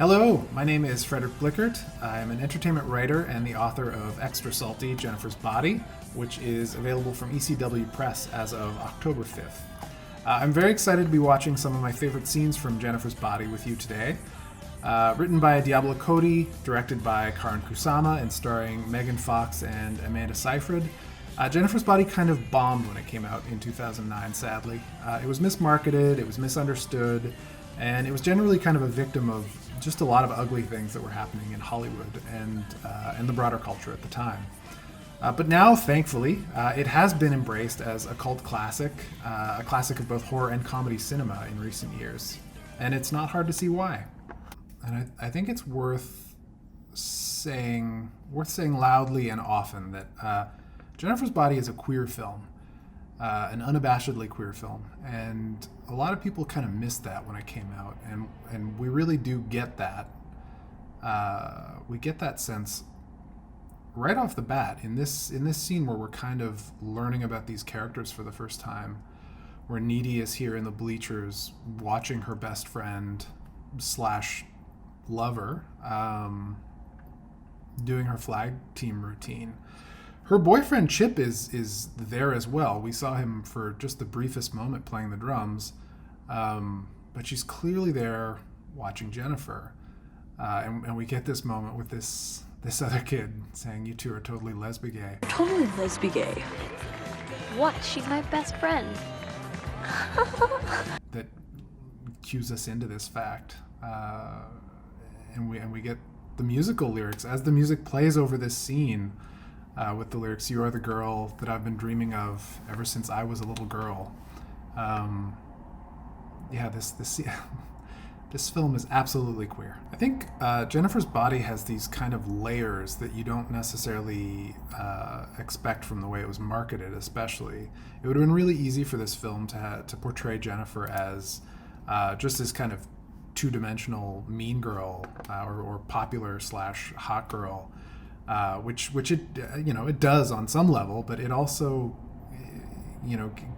Hello, my name is Frederick Blichert. I'm an entertainment writer and the author of Extra Salty, Jennifer's Body, which is available from ECW Press as of October 5th. I'm very excited to be watching some of my favorite scenes from Jennifer's Body with you today. Written by Diablo Cody, directed by Karan Kusama, and starring Megan Fox and Amanda Seyfried. Jennifer's Body kind of bombed when it came out in 2009, sadly. It was mismarketed, it was misunderstood, and it was generally kind of a victim of just a lot of ugly things that were happening in Hollywood and the broader culture at the time. But now, thankfully, it has been embraced as a cult classic, a classic of both horror and comedy cinema in recent years. And it's not hard to see why. And I think it's worth saying loudly and often that Jennifer's Body is a queer film, an unabashedly queer film, and a lot of people kind of missed that when it came out, and we really do get that. We get that sense right off the bat in this scene where we're kind of learning about these characters for the first time, where Needy is here in the bleachers watching her best friend slash lover doing her flag team routine. Her boyfriend Chip is there as well. We saw him for just the briefest moment playing the drums, but she's clearly there watching Jennifer, and we get this moment with this other kid saying, "You two are totally lesbi-gay." Totally lesbi-gay. What? She's my best friend. That cues us into this fact, and we get the musical lyrics as the music plays over this scene. With the lyrics, "You are the girl that I've been dreaming of ever since I was a little girl." This film is absolutely queer. I think Jennifer's Body has these kind of layers that you don't necessarily expect from the way it was marketed. Especially, it would have been really easy for this film to portray Jennifer as just this kind of two-dimensional mean girl or popular slash hot girl. Which it it does on some level, but it also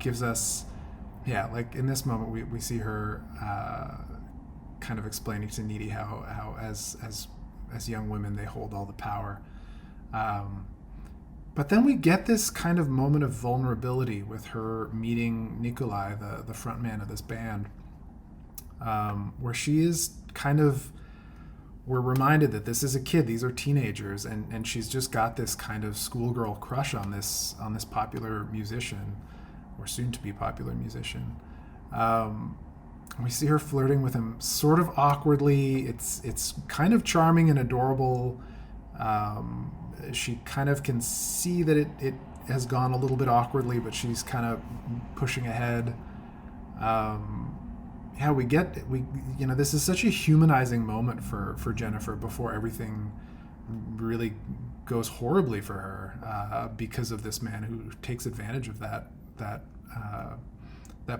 gives us like in this moment we see her kind of explaining to Needy how as young women they hold all the power, but then we get this kind of moment of vulnerability with her meeting Nikolai, the front man of this band, where she is kind of, we're reminded that this is a kid, these are teenagers, and she's just got this kind of schoolgirl crush on this popular musician, or soon to be popular musician. We see her flirting with him sort of awkwardly. It's kind of charming and adorable. She kind of can see that it has gone a little bit awkwardly, but she's kind of pushing ahead. This is such a humanizing moment for Jennifer before everything really goes horribly for her because of this man who takes advantage of that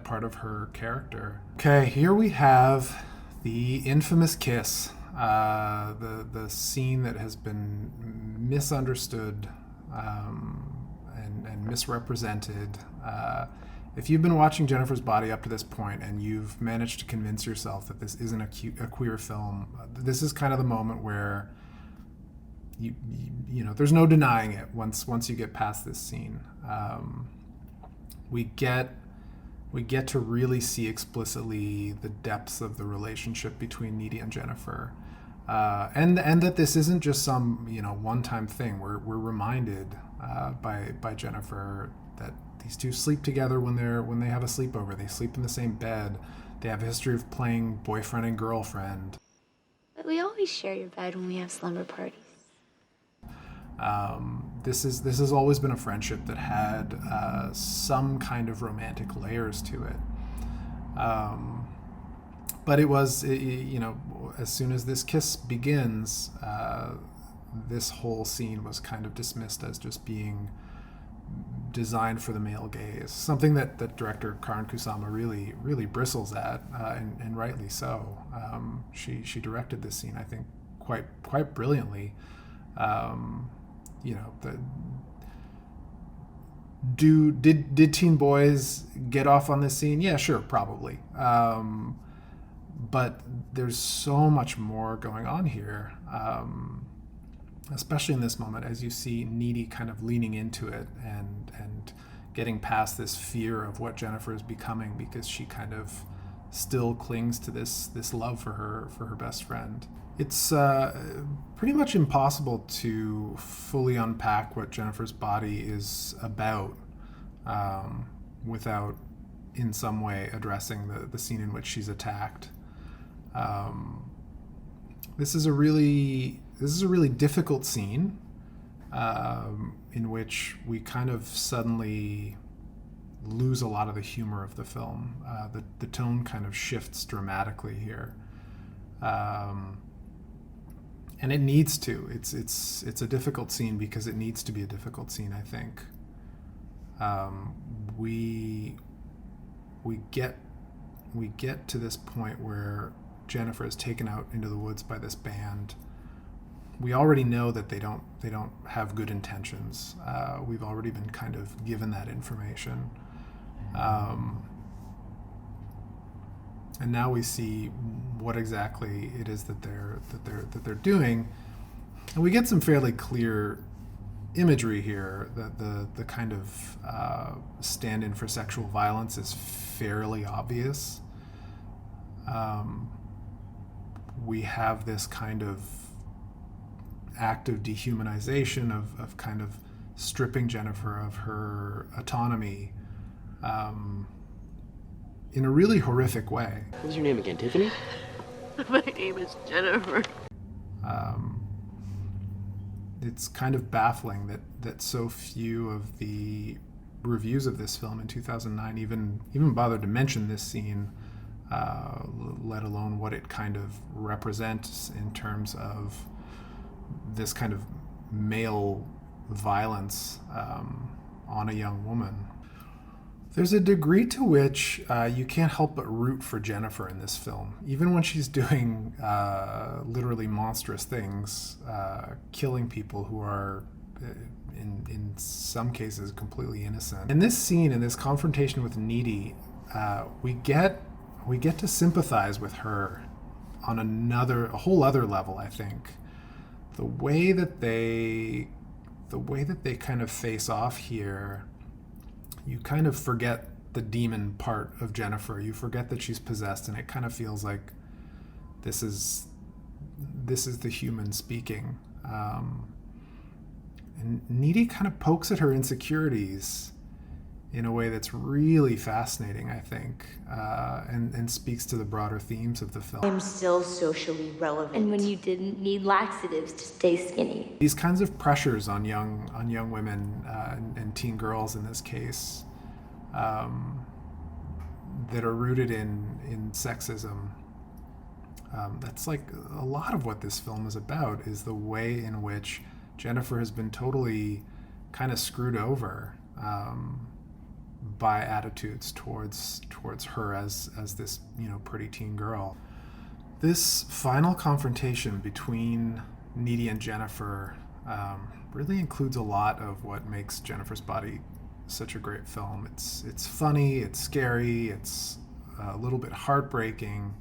part of her character. Okay, here we have the infamous kiss, the scene that has been misunderstood and misrepresented. If you've been watching Jennifer's Body up to this point and you've managed to convince yourself that this isn't a queer film, this is kind of the moment where you there's no denying it once you get past this scene. We get to really see explicitly the depths of the relationship between Needy and Jennifer, and that this isn't just some one-time thing. We're reminded by Jennifer that these two sleep together when they have a sleepover. They sleep in the same bed. They have a history of playing boyfriend and girlfriend. But we always share your bed when we have slumber parties. This has always been a friendship that had some kind of romantic layers to it. But it was, as soon as this kiss begins, this whole scene was kind of dismissed as just being designed for the male gaze, something that director Karan Kusama really bristles at, and rightly so. She directed this scene, I think, quite brilliantly. Did teen boys get off on this scene? Yeah, sure, probably. But there's so much more going on here, especially in this moment, as you see Needy kind of leaning into it and getting past this fear of what Jennifer is becoming, because she kind of still clings to this love for her best friend. It's pretty much impossible to fully unpack what Jennifer's Body is about without in some way addressing the scene in which she's attacked. This is a really difficult scene in which we kind of suddenly lose a lot of the humor of the film. The tone kind of shifts dramatically here, and it needs to. It's a difficult scene because it needs to be a difficult scene, I think. We get to this point where Jennifer is taken out into the woods by this band. We already know that they don't have good intentions. We've already been kind of given that information, and now we see what exactly it is that they're doing, and we get some fairly clear imagery here. That the kind of stand-in for sexual violence is fairly obvious. We have this kind of act of dehumanization, of kind of stripping Jennifer of her autonomy in a really horrific way. What's your name again, Tiffany? My name is Jennifer. It's kind of baffling that so few of the reviews of this film in 2009 even bothered to mention this scene, let alone what it kind of represents in terms of this kind of male violence on a young woman. There's a degree to which you can't help but root for Jennifer in this film, even when she's doing literally monstrous things, killing people who are, in some cases, completely innocent. In this scene, in this confrontation with Needy, we get to sympathize with her on a whole other level, I think. The way that they kind of face off here, you kind of forget the demon part of Jennifer. You forget that she's possessed, and it kind of feels like this is the human speaking. And Needy kind of pokes at her insecurities in a way that's really fascinating, I think, and speaks to the broader themes of the film. I'm still socially relevant. And when you didn't need laxatives to stay skinny. These kinds of pressures on young women and teen girls in this case, that are rooted in sexism. That's like a lot of what this film is about, is the way in which Jennifer has been totally kind of screwed over by attitudes towards her as this pretty teen girl. This final confrontation between Needy and Jennifer really includes a lot of what makes Jennifer's Body such a great film. It's funny, it's scary, it's a little bit heartbreaking,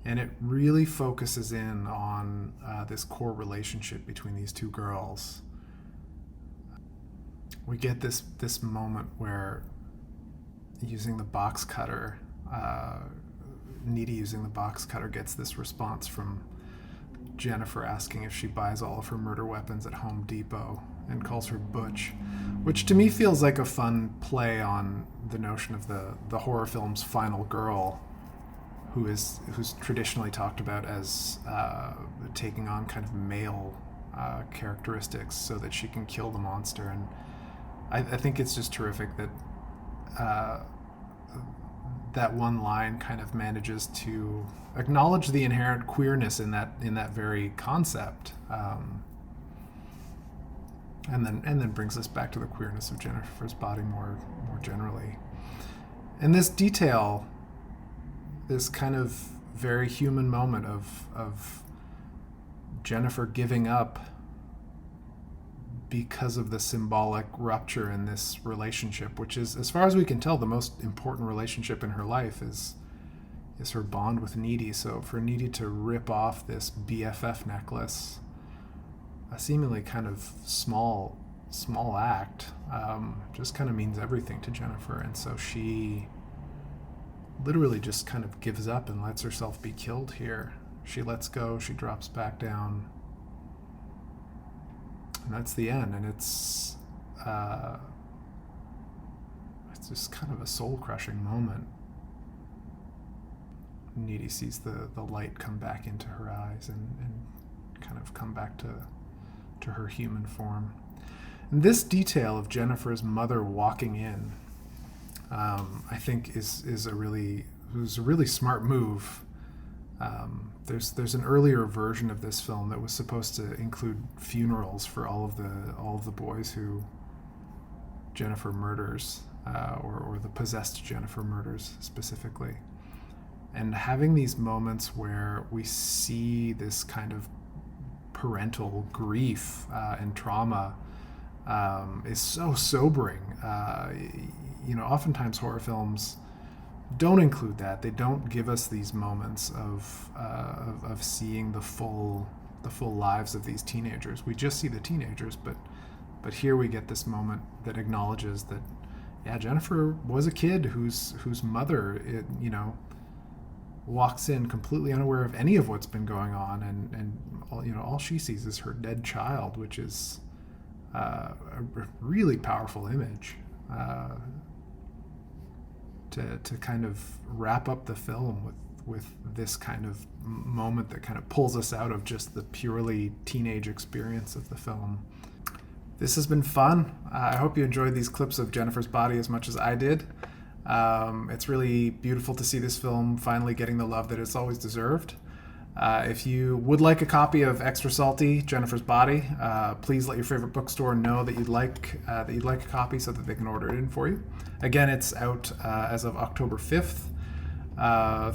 and it really focuses in on this core relationship between these two girls. We get this moment where using the box cutter, Needy using the box cutter gets this response from Jennifer asking if she buys all of her murder weapons at Home Depot and calls her Butch, which to me feels like a fun play on the notion of the horror film's final girl, who's traditionally talked about as taking on kind of male characteristics so that she can kill the monster. And I think it's just terrific that that one line kind of manages to acknowledge the inherent queerness in that very concept, and then brings us back to the queerness of Jennifer's Body more generally. And this detail, this kind of very human moment of Jennifer giving up because of the symbolic rupture in this relationship, which is, as far as we can tell, the most important relationship in her life, is her bond with Needy. So for Needy to rip off this BFF necklace, a seemingly kind of small act, just kind of means everything to Jennifer. And so she literally just kind of gives up and lets herself be killed here. She lets go, she drops back down, and that's the end. And it's just kind of a soul-crushing moment. Needy sees the light come back into her eyes and kind of come back to her human form. And this detail of Jennifer's mother walking in, I think is a really smart move. There's an earlier version of this film that was supposed to include funerals for all of the boys who Jennifer murders, or the possessed Jennifer murders specifically. And having these moments where we see this kind of parental grief and trauma is so sobering. Oftentimes horror films don't include that. They don't give us these moments of seeing the full lives of these teenagers. We just see the teenagers, but here we get this moment that acknowledges that, yeah, Jennifer was a kid whose mother, walks in completely unaware of any of what's been going on, and all she sees is her dead child, which is a really powerful image to kind of wrap up the film with this kind of moment that kind of pulls us out of just the purely teenage experience of the film. This has been fun. I hope you enjoyed these clips of Jennifer's Body as much as I did. It's really beautiful to see this film finally getting the love that it's always deserved. If you would like a copy of Extra Salty, Jennifer's Body, please let your favorite bookstore know that you'd like a copy so that they can order it in for you. Again, it's out as of October 5th.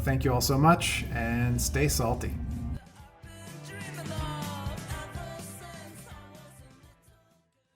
Thank you all so much, and stay salty.